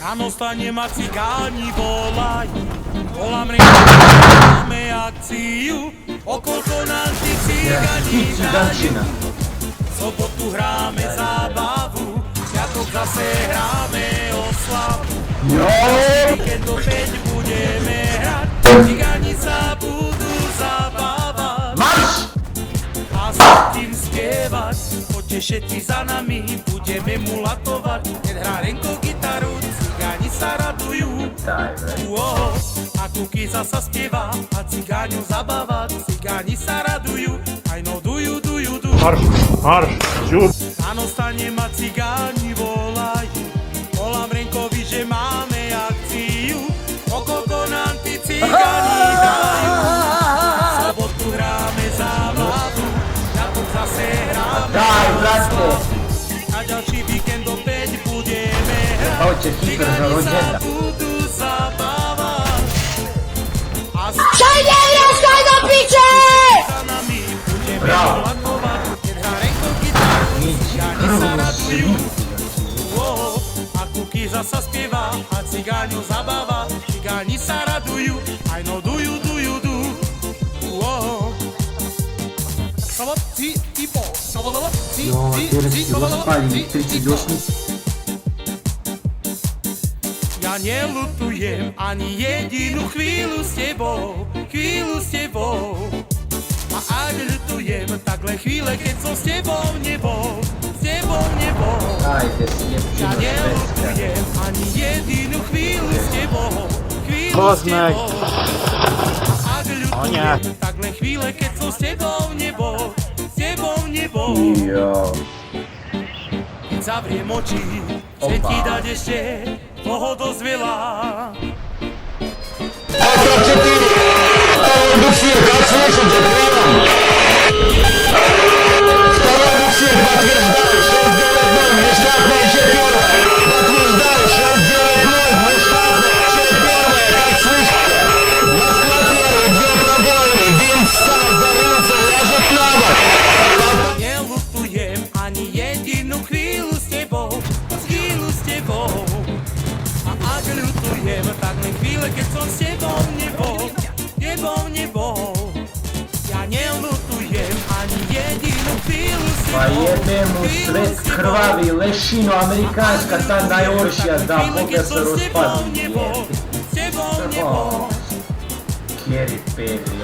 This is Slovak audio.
Áno, stane ma cigáni volajú, volám máme akciu, okolo nám tí cigáni dajú. Sobotu hráme zábavu, piatok zase hráme oslavu. Víkend opäť budeme hrať, cigáni sa budú zabávať. A s tým spievať, poďte všetci za nami, budeme mulatovať. Keď hrá Renko gitaru, cigáni sa radujú. A Kuky zasa spieva a cigáňu zabáva. Cigáni sa radujú, aj no dujú. Marš, čup. Áno, stane ma cigáni volajú, volám Renkovi, že máme akciu, okolo nám tí cigáni dajú. V sobotu hráme zábavu, piatok zase hráme oslavu. A ďalší víkend opäť budeme hrať, cigáni sa budú zabávať. Čo ideš do piče? Za nami budeme mulatovať, keď hrá Renko gitaru, cigáni sa radujú. A Kuky zasa spieva a cigáňu zabáva, cigáni sa radujú, aj no dujú. No, teraz si rozpálili 38. Ja nelutujem ani jedinú chvíľu s tebou. A ak ľutujem, tak len chvíle, keď som s tebou nebol. Ajde si, Ja jebčino nelutujem ani jedinú chvíľu s tebou. Poznej. Ak ľutujem, tak len chvíle, keď som s tebou nebol. Jo. Keď zavriem oči, chcem ti dať ešte toho dosť veľa. Nelutujem ani jedinú chvíľu s tebou. A ak ľutujem, tak len chvíle, keď som s tebou nebol. Ja nelutujem ani jedinú chvíľu s Pa tebou. jebe mu svet krvavi, lešino amerikanska, ta najoršija da Boga se rozpadli. S tebou nebol. Kjeri pegli,